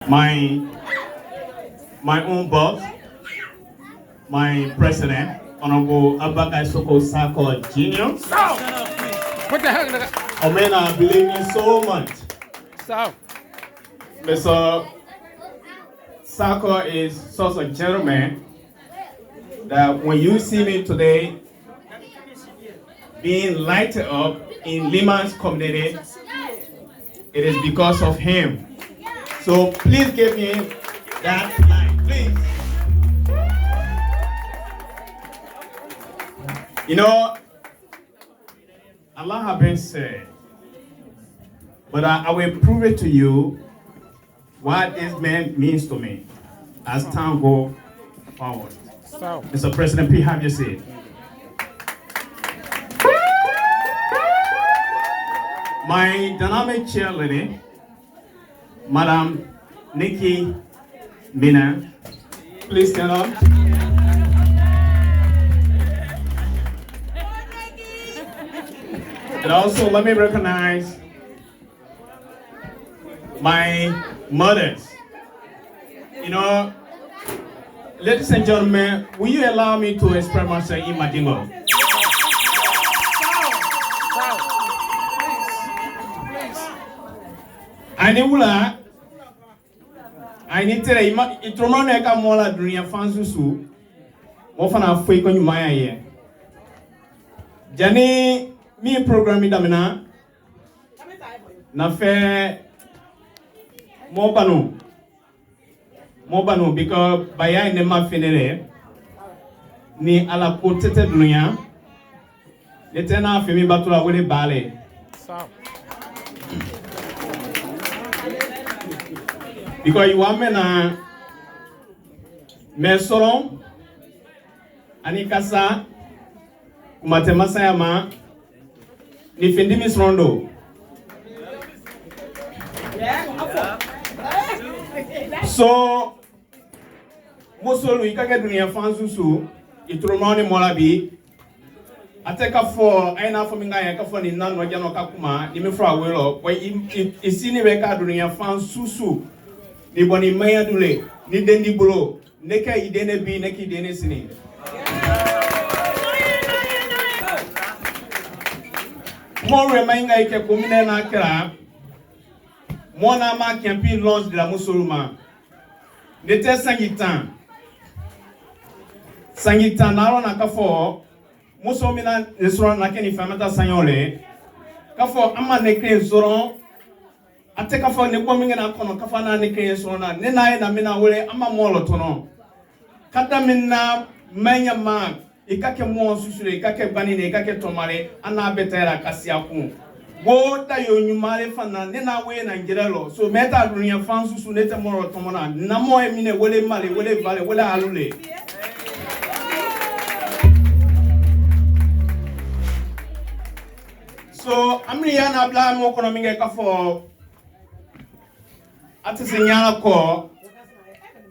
my own boss, my president, Honorable Abakai Soko Sako Jr. What the hell? Omen, I believe you so much. Stop. Mr. Sako is such a gentleman that when you see me today being lighted up in Lima's community, it is because of him. So please give me that light, please. You know, Allah has been said, but I will prove it to you what this man means to me as time goes forward. So. Mr. President, please have your seat. My dynamic chairlady, Madam Nikki Mina, please stand up. And also let me recognize my mothers. You know, ladies and gentlemen, will you allow me to express myself in Madingo? Anewula, I need to itromane ka mola dunia fansusu. Mo fana foi ko nyuma ye. Jani mi program damina na fe mo banu because baya ne ma finere ni ala ko tete dunia letena fe mi batula wele bale. Stop. Because you want me na mesoron anikasa kumatemasa yama ni fendi misrondo. So mosolu ikake dunia fansusu itromani molabi ateka for aina for minga ya ka for ni nanu jano kakuma ni mefra welo kwa isini beka dunia fansusu ni boni maya dule ni dendi bolo neka idene bi neki idene sini. Mo remainga ike kumine na kra mo na ma campaign launch de la musulma nete sangitan na ro na kafo musomina nesro na keni famata sanyole kafo ama nekre zoron ate kafo ne kominga na kono kafa na nekre sona ne na ye na mina wole ama molo tono kata minna manya ma ikake mo susure ikake banine ikake tomare ana betera kasiaku wo da yo nyumare fana ne na we na ngirelo so meta dunya fan susu ne temoro tomona na mo emine wole male wole vale wole alule. So amri yana bla mo kono minge kafo atisinyala ko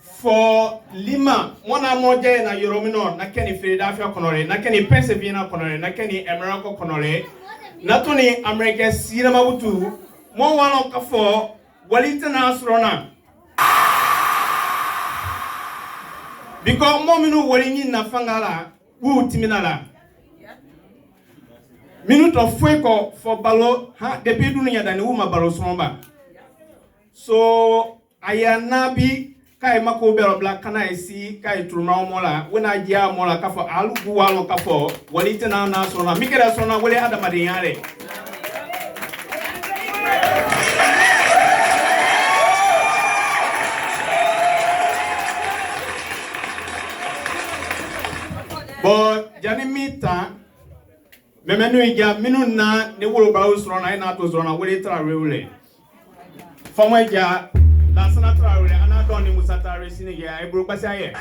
for Lima mona moja na Yoromino na keni Philadelphia konore na keni Pennsylvania konore na keni America konore na tuni America sirama wutu mo wano kafo walita na asrona because mo minu walingi na fangala wu timinala minute of fueko for balo ha depuis dunia dani wu ma balo somba so ayanabi kai mako bero black kana esi kai truma mola wena jia mola kafo alugu walo kafo walite na sona mikera sona wale adama de yare bo jani mita memenu ija minu na ne wolo bawo sona ina to sona wale tra reule famo ija la sana traure ana doni musatare sinige ay buru pasi aye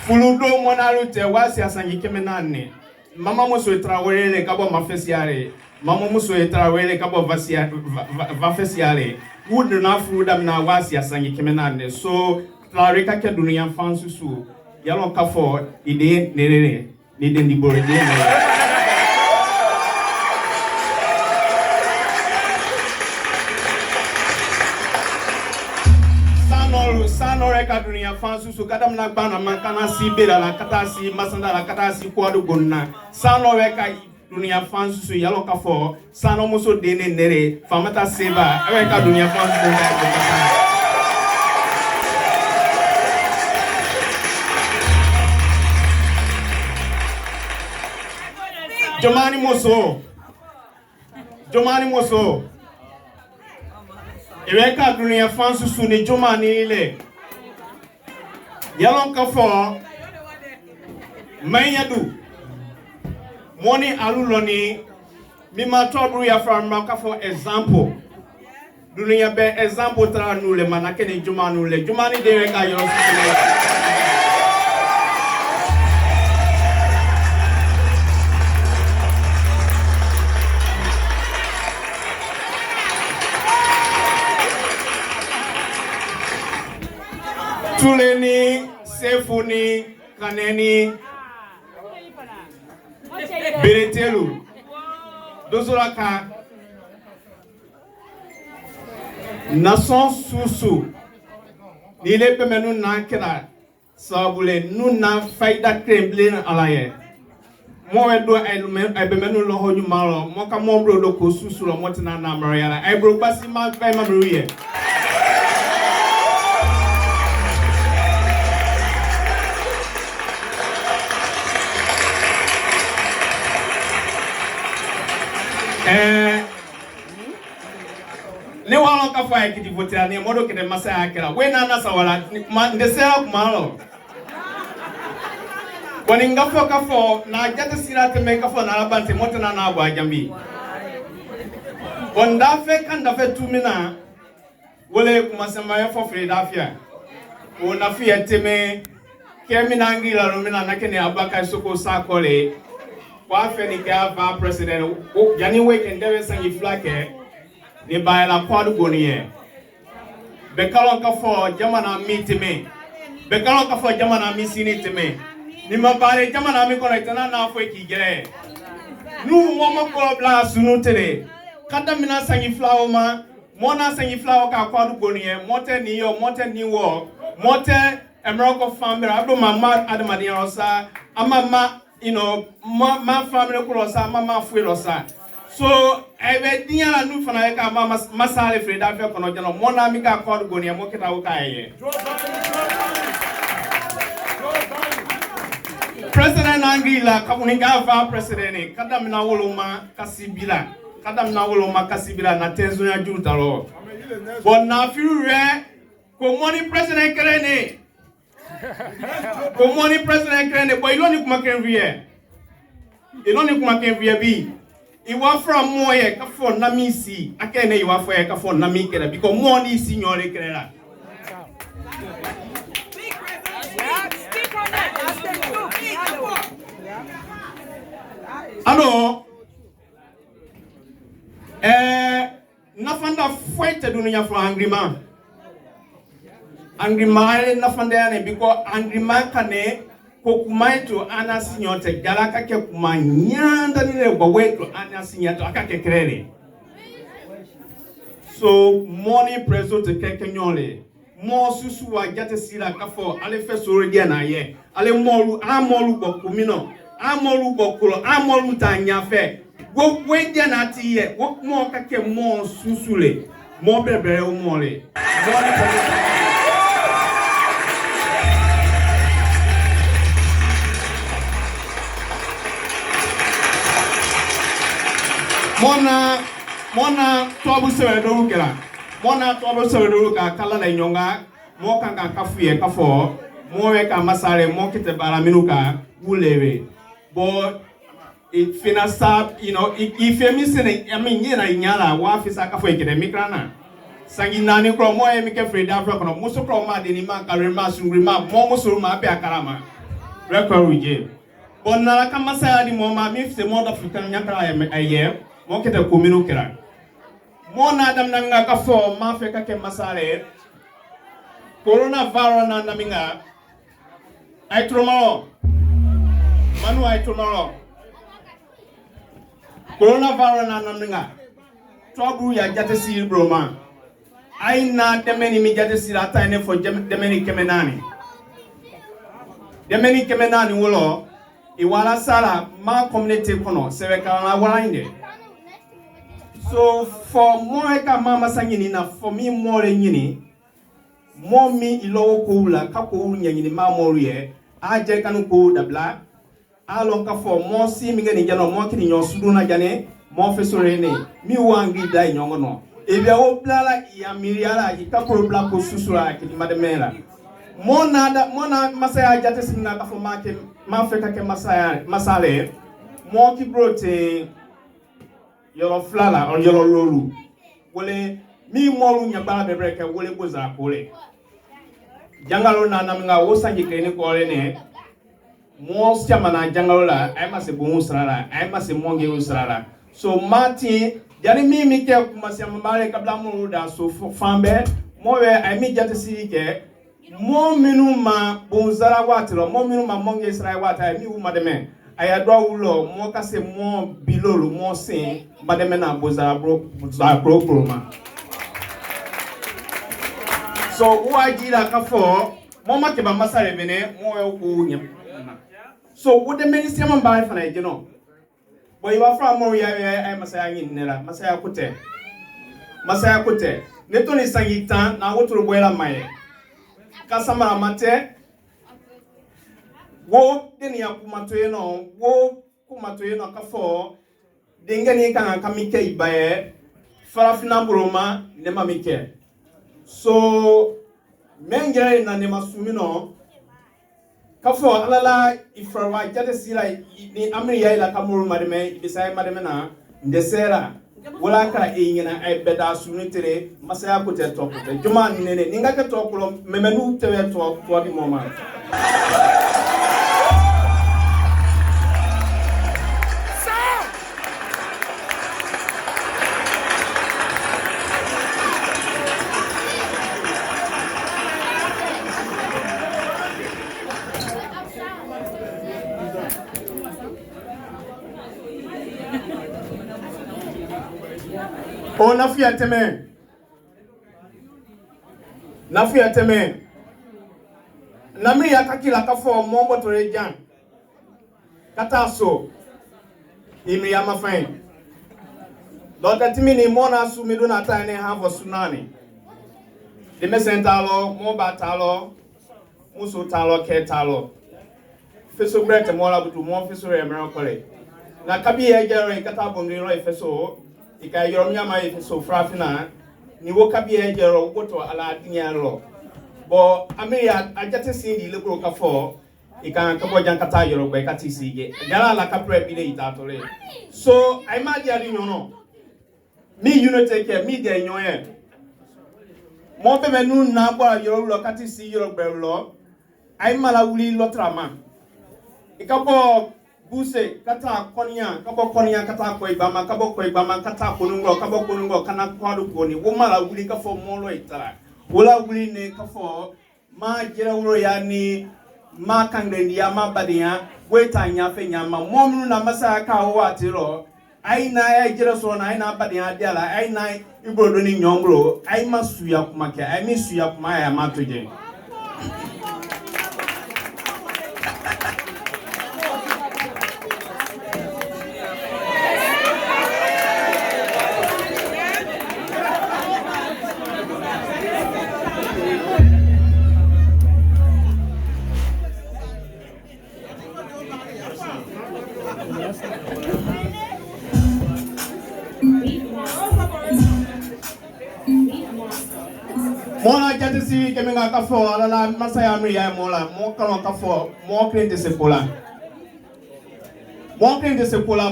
fuludo monalu te wasi asangi kemenane mama muso traure le kabo mafesiare mama muso traure kabo vasia vafesiare would na fuluda na wasi asangi kemenane so traure ka ke dunia fansusu yalon kafo ide nerere ni den di bore de Sano reka dunia fansu su kadam na bana mankana si bela la kata si masanda la kata si kwadu gonna sano reka dunia fansu su yalo kafo sano muso dene nere famata seba reka dunia fansu na Jomani Moso Ireka dunia fansu su ni Jomani ile Yalon kafo Mayadu Moni aluloni Mima tobru ya farma kafo example Dunia be example tra nule manake ni Jomani ule Jomani dereka yoro Tuleni, Sefuni, Kaneni, Beretelu, Dozolaka, Nason Susu, Nile Pemenu Nankera, Sabule, Nuna Faida Kremlin Alaye. More do I bemenu loho you malo, Moka Mombro Loko Susu, Motina Mariana. I broke Basima by Maria. Ne wala ka fa ekiti votia ne modo kede masa akira we na na sawala ndesera kumalo woni ngafo ka fo na jata sirate me ka fo na labante motana na agwa jambi onda fe kan da fe tumina wole kumasema ya fo fredafia ona fi eteme kemina ngila romina nakene abaka soko sakole kwa fe ni ka va president yani we can dewe sangi flake ni ba la kwadu goniye be kalon ka fo jamana mitime be kalon ka fo jamana misini time ni mabare jamana mi kono itana na fo ki gere nu mo mo ko bla sunu tere kada mina sangi flawo ma mona sangi flawo ka kwadu goniye mote ni yo mote ni wo mote emeroko family abdo mama adamadi rosa amama you know ma family ko rosa mama fu rosa so ebe dinya la nu fana ka mama masale freda fe kono jano mona mi ka kwadu goniye mo kita wo kaye President Angela kamuninga va president kadam na woloma kasibila na tenzo ya jutalo bon na fiure ko moni president krene boy iloni kuma kenvie bi iwa from moye ka fo na misi akene iwa fo ka fo na mi kera because money signore krela ano nafanda fight dunia for angrima nafanda ne because angrima kane kokumaito ana sinyote galaka ke kumanyanda nile gwetu ana sinyato akake krele so money preso te kekenyole mo susu wa jate sira kafo ale fesoro dia na ye ale amolu bokumino amolu bokulo amolu tanyafe wo wedia na tiye wo mo kake mo susule mo bebere o mole mona tobu sewe do kala mona tobu sewe do ka kala na nyonga mo kanga kafuye kafo mo we ka masare mo kite bara minuka ulewe bo it finasa you know if you missing I mean yena nyala wa fisa kafo ikede mikrana sangi nani kro mo e mike freda afro kono muso kro ma de ni ma karema sungrima mo muso ma pe akarama record uje bon na ka masaya di mo ma mi fse mo da african nyakara aye mo kete komino kera mo na adam nanga ka fo ma fe ka ke masale coronavirus na naminga ai tromo Manu ay tomorrow. Coronavirus na namninga. Trouble ya jate si broma. Ay na demeni mi jate si ata ene for demeni kemenani. Demeni kemenani wolo. Iwala sala ma community kono seweka na walainde. So for more ka mama sangini na for me more nyini. More mi ilo kula kako nyini ma more ye. Aje kanu ko dabla. Alon ka for more si mi ngani jano more kini nyo suduna jane more fesore ne. Mi wangi dai nyongo no. Ebia o blala ya miriala ikapro bla ko susura kini mademela. Mona masaya jate singa ka for make mafeka ke masale mo ki brote yolo flala or yolo lolu wole mi molu nyabala bebreke wole boza kole jangalo na namnga wosangi kene kole ne mo chama na jangalo la ay mase bu usrala ay mase monge usrala so mati yani mi ke kumasiama male kabla mu da so fambe mo we ay mi jate sike mo minu ma bonzara watro mo minu ma monge Israel wata mi wu mademe ayadwa wulo mo kase mo bilolo mo sin mademe na bozara bro ma so wajira ka fo mo make ba masare bene mo we ku nyam so wo de ministry man ba fa na jeno boy wa fra mo ya ay masaya ngi nela masaya kote ne to ni sangitan na wotro boyla maye Kasamara mate wo deni ya kumatoye no kafo dengeni kan kamike ibaye farafina broma ne mamike so mengere na ne masumino kafo alala ifrawa jade sila ni amri ya ila kamuru mademe ibisai mademe na ndesera wala kala ingena ay beda sunitere masaya ko te tokote juma nene ninga ka tokulo memenu tewe to di moma o nafiya teme nami ya kakila kafo mombo tore jan kata so imi ya mafain dota timini mona su miduna tane havo sunani dime sentalo mo batalo muso talo ke talo feso brete mola butu mo feso re merakole na kabi ya jero kata bongiro feso ika yoromya mai so frafina ni woka biye jero goto ala dinyalo bo amiya ajate sindi lebro ka fo ika ka bo jankata yoro be kati sige gala la ka pre bile itatole so ai ma dia ri nyono mi unity ke mi de nyoye mo be menu na bo yoro lo kati si yoro be lo ai mala wuli lo trama ika bo buse kata konya kabo konya kata ko ibama kata konungo kana kwadu koni womala wuli ka fo molo itara wala wuli ne ka fo ma jira wuro ya ni ma kangrendi ya ma badia weta nya fe nya ma momnu na masa ka ho atiro aina ya jira so na aina badia diala aina ibrodo ni nyongro ai masuya kuma ke ai mi suya kuma ya matoje Mona jati si kemenga kafo alala masaya amri ya mola mo kalo kafo mo krente sepola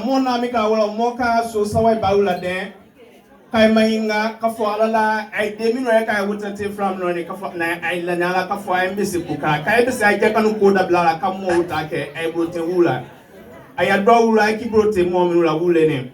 mona mika wala moka so sawai baula de kai mainga kafo alala ai demi no kai wutate from no ne kafo na ai la nala kafo ai mbisi kuka kai bisi ai jakanu ko da blala kamo utake ai brote wula ai adwa wula ki brote mo mi wula wule ne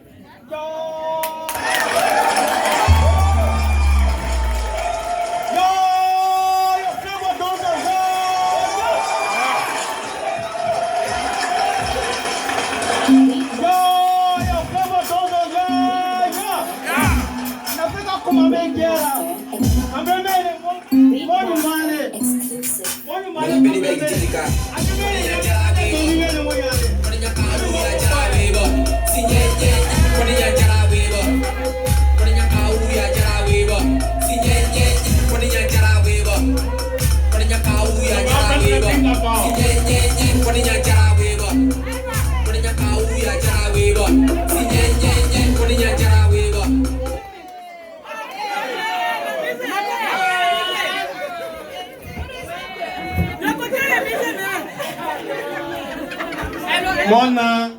Africa. Koninya Jarawibo. Koninya Kauya Jarawibo. Sinyenye. Koninya Jarawibo. Koninya Kauya Jarawibo. Sinyenye. Koninya Jarawibo. Koninya Kauya Jarawibo. Sinyenye. Koninya Jarawibo. Koninya Kauya Jarawibo. Sinyenye. Koninya Jarawibo. Mona